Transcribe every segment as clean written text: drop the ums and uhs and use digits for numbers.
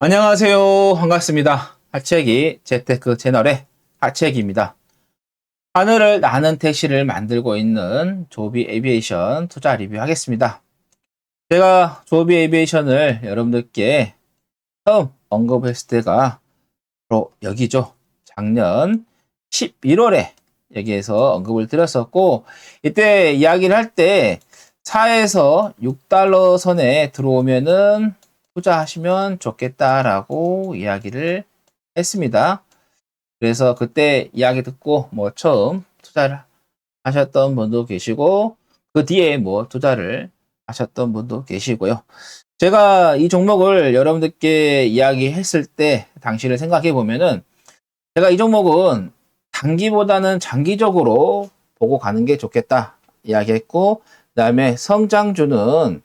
안녕하세요. 반갑습니다. 하치얘기 재테크 채널의 하치얘기입니다. 하늘을 나는 택시를 만들고 있는 조비 에비에이션 투자 리뷰하겠습니다. 제가 조비 에비에이션을 여러분들께 처음 언급했을 때가 바로 여기죠. 작년 11월에 여기에서 언급을 드렸었고, 이때 이야기를 할 때 4에서 6달러 선에 들어오면은 투자하시면 좋겠다라고 이야기를 했습니다. 그래서 그때 이야기 듣고 처음 투자를 하셨던 분도 계시고, 그 뒤에 투자를 하셨던 분도 계시고요. 제가 이 종목을 여러분들께 이야기했을 때 당시를 생각해 보면은, 제가 이 종목은 단기보다는 장기적으로 보고 가는 게 좋겠다 이야기했고, 그 다음에 성장주는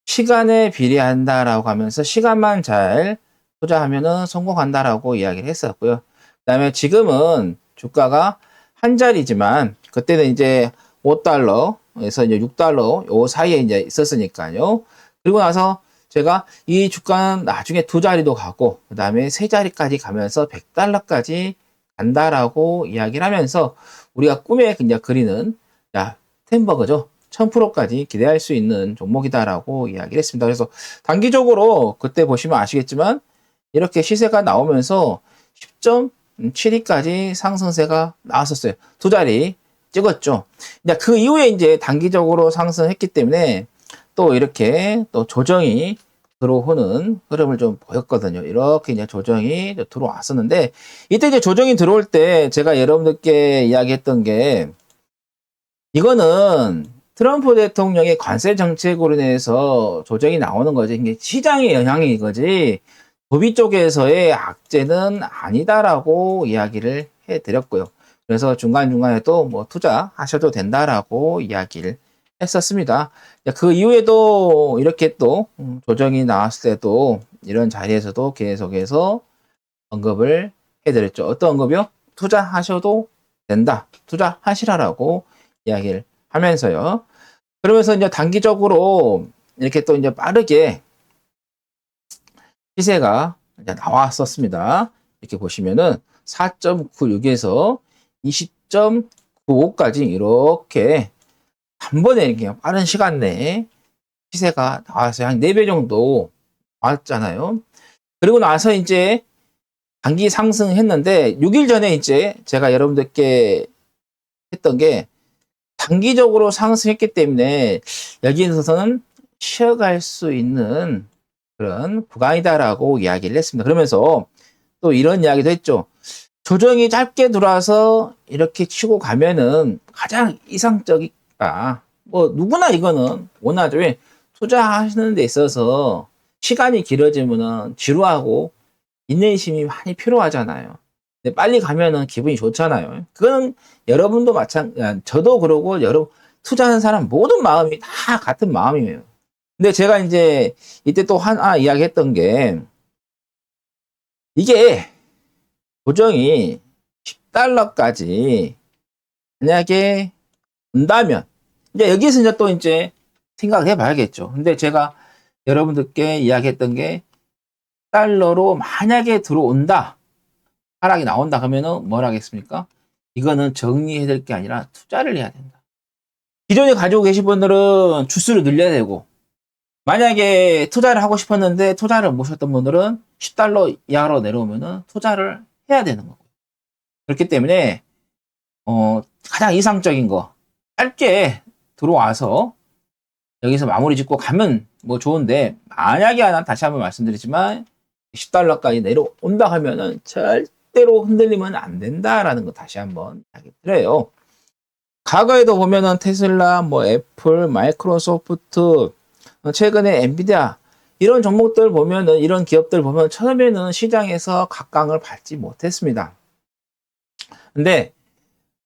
시간에 비례한다라고 하면서 시간만 잘 투자하면은 성공한다라고 이야기를 했었고요. 그 다음에 지금은 주가가 한 자리지만 그때는 이제 5달러에서 이제 6달러 요 사이에 이제 있었으니까요. 그리고 나서 제가 이 주가는 나중에 두 자리도 가고 그 다음에 세 자리까지 가면서 100달러까지 간다라고 이야기를 하면서 우리가 꿈에 그냥 그리는 템버거죠. 1000%까지 기대할 수 있는 종목이다라고 이야기를 했습니다. 그래서 단기적으로 그때 보시면 아시겠지만 이렇게 시세가 나오면서 10.72까지 상승세가 나왔었어요. 두 자리 찍었죠. 그 이후에 이제 단기적으로 상승했기 때문에 또 이렇게 또 조정이 들어오는 흐름을 좀 보였거든요. 이렇게 이제 조정이 들어왔었는데, 이때 이제 조정이 들어올 때 제가 여러분들께 이야기했던 게, 이거는 트럼프 대통령의 관세 정책으로 인해서 조정이 나오는 거지. 이게 시장의 영향이 이거지. 소비 쪽에서의 악재는 아니다라고 이야기를 해드렸고요. 그래서 중간중간에 또 투자하셔도 된다라고 이야기를 했었습니다. 그 이후에도 이렇게 또 조정이 나왔을 때도 이런 자리에서도 계속해서 언급을 해드렸죠. 어떤 언급이요? 투자하셔도 된다. 투자하시라라고 이야기를 하면서요. 그러면서 이제 단기적으로 이렇게 또 이제 빠르게 시세가 이제 나왔었습니다. 이렇게 보시면은 4.96에서 20.95까지 이렇게 한 번에 이렇게 빠른 시간 내에 시세가 나왔어요. 한 4배 정도 나왔잖아요. 그리고 나서 이제 단기 상승했는데 6일 전에 이제 제가 여러분들께 했던 게 단기적으로 상승했기 때문에 여기에서는 쉬어갈 수 있는 그런 구간이다라고 이야기를 했습니다. 그러면서 또 이런 이야기도 했죠. 조정이 짧게 들어와서 이렇게 치고 가면은 가장 이상적이다. 누구나 이거는 원하죠. 왜? 투자하시는 데 있어서 시간이 길어지면은 지루하고 인내심이 많이 필요하잖아요. 근데 빨리 가면은 기분이 좋잖아요. 그건 여러분도 저도 그러고 투자하는 사람 모든 마음이 다 같은 마음이에요. 근데 제가 이제 이때 또 하나 이야기했던 게, 이게 조정이 10달러까지 만약에 온다면 이제 여기서 이제 또 이제 생각을 해봐야겠죠. 근데 제가 여러분들께 이야기했던 게, 달러로 만약에 들어온다, 하락이 나온다 그러면은 뭘 하겠습니까? 이거는 정리해야 될 게 아니라 투자를 해야 된다. 기존에 가지고 계신 분들은 주수를 늘려야 되고, 만약에 투자를 하고 싶었는데 투자를 못 하셨던 분들은 10달러 이하로 내려오면은 투자를 해야 되는 거고. 그렇기 때문에 가장 이상적인 거, 짧게 들어와서 여기서 마무리 짓고 가면 좋은데, 만약에 하나 다시 한번 말씀드리지만 10달러까지 내려온다 하면은 절대로 흔들리면 안 된다라는 거 다시 한번 이야기 드려요. 과거에도 보면은 테슬라, 애플, 마이크로소프트, 최근에 엔비디아, 이런 종목들 보면은, 이런 기업들 보면 처음에는 시장에서 각광을 받지 못했습니다. 근데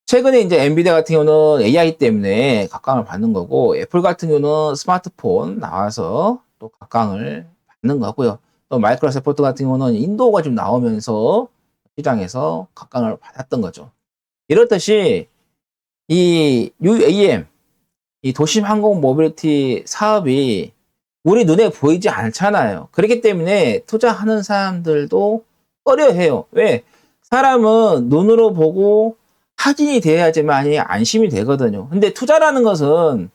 최근에 이제 엔비디아 같은 경우는 AI 때문에 각광을 받는 거고, 애플 같은 경우는 스마트폰 나와서 또 각광을 받는 거고요. 또 마이크로소프트 같은 경우는 인도가 좀 나오면서 시장에서 각광을 받았던 거죠. 이렇듯이 이 UAM, 이 도심 항공 모빌리티 사업이 우리 눈에 보이지 않잖아요. 그렇기 때문에 투자하는 사람들도 꺼려해요. 왜? 사람은 눈으로 보고 확인이 돼야지만이 안심이 되거든요. 근데 투자라는 것은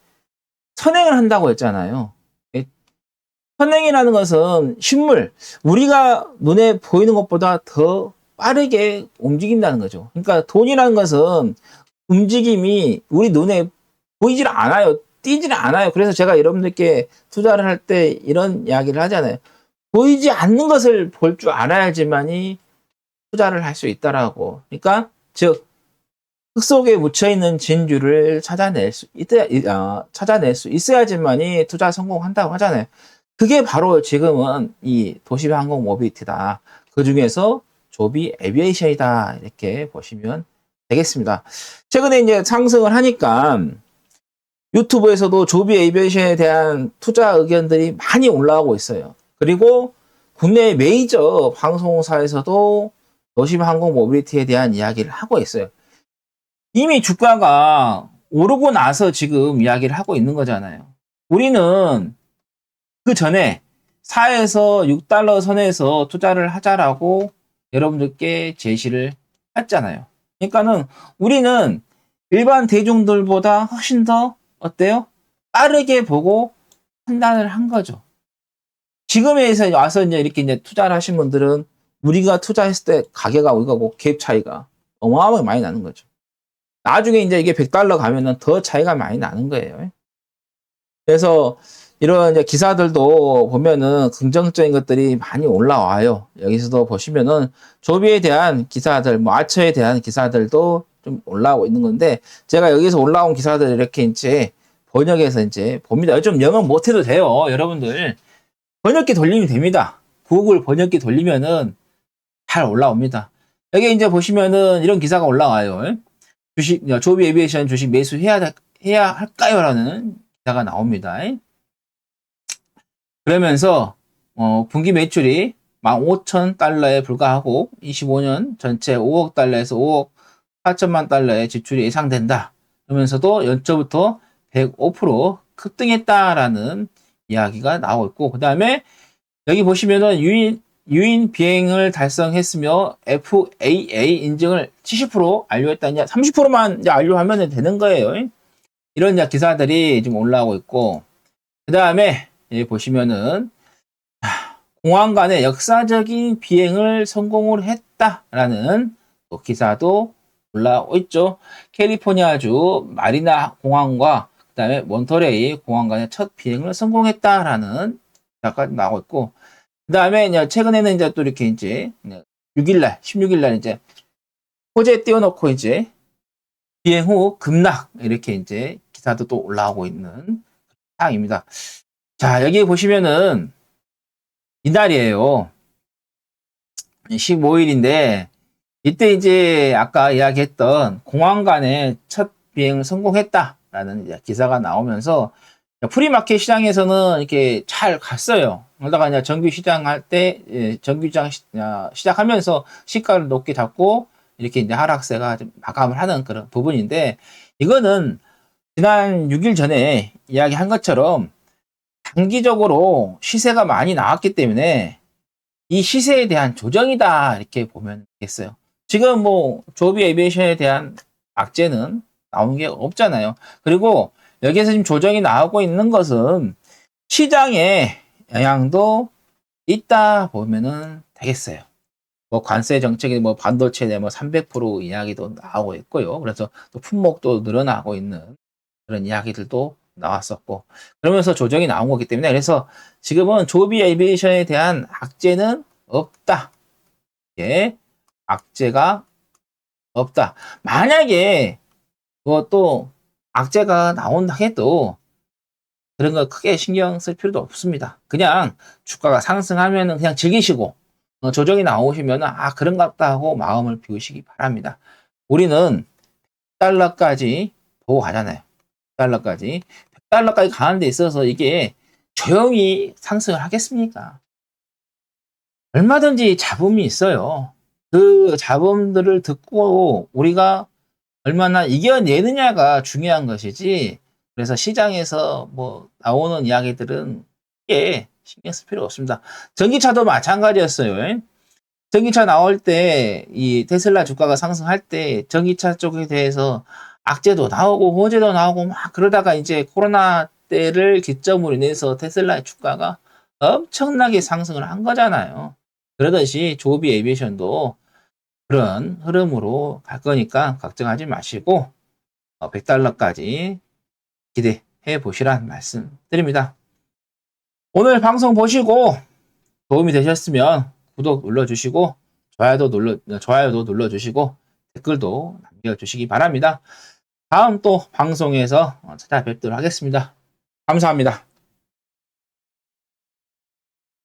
선행을 한다고 했잖아요. 선행이라는 것은 실물, 우리가 눈에 보이는 것보다 더 빠르게 움직인다는 거죠. 그러니까 돈이라는 것은 움직임이 우리 눈에 보이질 않아요. 띄질 않아요. 그래서 제가 여러분들께 투자를 할 때 이런 이야기를 하잖아요. 보이지 않는 것을 볼 줄 알아야지만이 투자를 할 수 있다라고. 그러니까 즉 흙 속에 묻혀 있는 진주를 찾아낼 수 있어야지만이 투자 성공한다고 하잖아요. 그게 바로 지금은 이 도시항공 모빌리티다. 그 중에서 조비 에비에이션이다. 이렇게 보시면 되겠습니다. 최근에 이제 상승을 하니까 유튜브에서도 조비 에비에이션에 대한 투자 의견들이 많이 올라오고 있어요. 그리고 국내 메이저 방송사에서도 도시항공 모빌리티에 대한 이야기를 하고 있어요. 이미 주가가 오르고 나서 지금 이야기를 하고 있는 거잖아요. 우리는 그 전에 4에서 6달러 선에서 투자를 하자라고 여러분들께 제시를 했잖아요. 그러니까는 우리는 일반 대중들보다 훨씬 더 어때요? 빠르게 보고 판단을 한 거죠. 지금에 와서 이제 이렇게 이제 투자를 하신 분들은 우리가 투자했을 때 가게가 우리가 갭 차이가 어마어마하게 많이 나는 거죠. 나중에 이제 이게 100달러 가면은 더 차이가 많이 나는 거예요. 그래서 이런 이제 기사들도 보면은 긍정적인 것들이 많이 올라와요. 여기서도 보시면은 조비에 대한 기사들, 뭐 아처에 대한 기사들도 좀 올라오고 있는 건데 제가 여기서 올라온 기사들 이렇게 이제 번역해서 이제 봅니다. 좀 영어 못해도 돼요. 여러분들 번역기 돌리면 됩니다. 구글 번역기 돌리면은 잘 올라옵니다. 여기 이제 보시면은 이런 기사가 올라와요. 조비 에비에이션 주식 매수해야 할까요? 라는 기사가 나옵니다. 그러면서 분기 매출이 15,000달러에 불과하고 25년 전체 5억 달러에서 5억 4천만 달러의 지출이 예상된다. 그러면서도 연초부터 105% 급등했다라는 이야기가 나오고 있고, 그 다음에 여기 보시면은 유인 비행을 달성했으며 FAA 인증을 70% 완료했다냐, 30%만 완료하면 되는 거예요. 이런 기사들이 좀 올라오고 있고, 그 다음에 여기 보시면은 공항 간의 역사적인 비행을 성공을 했다라는 기사도 올라오고 있죠. 캘리포니아주 마리나 공항과 그 다음에 몬터레이 공항 간의 첫 비행을 성공했다라는 기사가 나오고 있고, 그 다음에 최근에는 이제 또 이렇게 이제 16일날 이제 호재 띄워놓고 이제 비행 후 급락 이렇게 이제 기사도 또 올라오고 있는 상황입니다. 자, 여기 보시면은 이날이에요. 15일인데 이때 이제 아까 이야기했던 공항 간의 첫 비행을 성공했다라는 이제 기사가 나오면서 프리마켓 시장에서는 이렇게 잘 갔어요. 그러다가 이제 정규 시장 할 때, 정규 시장 시작하면서 시가를 높게 잡고 이렇게 이제 하락세가 좀 마감을 하는 그런 부분인데, 이거는 지난 6일 전에 이야기한 것처럼 단기적으로 시세가 많이 나왔기 때문에 이 시세에 대한 조정이다 이렇게 보면 되겠어요. 지금 뭐 조비 에비에이션에 대한 악재는 나온 게 없잖아요. 그리고 여기에서 지금 조정이 나오고 있는 것은 시장에 영향도 있다 보면은 되겠어요. 뭐 관세 정책이 뭐 반도체 뭐 300% 이야기도 나오고 있고요. 그래서 또 품목도 늘어나고 있는 그런 이야기들도 나왔었고, 그러면서 조정이 나온 거기 때문에 그래서 지금은 조비 에비에이션에 대한 악재는 없다. 예, 악재가 없다. 만약에 그것도 악재가 나온다 해도 그런 거 크게 신경 쓸 필요도 없습니다. 그냥 주가가 상승하면은 그냥 즐기시고 조정이 나오시면은 그런가 보다 하고 마음을 비우시기 바랍니다. 우리는 100달러까지 보고 가잖아요. 100달러까지. 100달러까지 가는 데 있어서 이게 조용히 상승을 하겠습니까? 얼마든지 잡음이 있어요. 그 잡음들을 듣고 우리가 얼마나 이겨내느냐가 중요한 것이지, 그래서 시장에서 뭐 나오는 이야기들은 크게 신경 쓸 필요 없습니다. 전기차도 마찬가지였어요. 전기차 나올 때 이 테슬라 주가가 상승할 때 전기차 쪽에 대해서 악재도 나오고 호재도 나오고 막 그러다가 이제 코로나 때를 기점으로 인해서 테슬라의 주가가 엄청나게 상승을 한 거잖아요. 그러듯이 조비 에비에이션도 그런 흐름으로 갈 거니까 걱정하지 마시고 $100까지 기대해 보시란 말씀 드립니다. 오늘 방송 보시고 도움이 되셨으면 구독 눌러주시고 좋아요도 눌러주시고 댓글도 남겨주시기 바랍니다. 다음 또 방송에서 찾아뵙도록 하겠습니다. 감사합니다.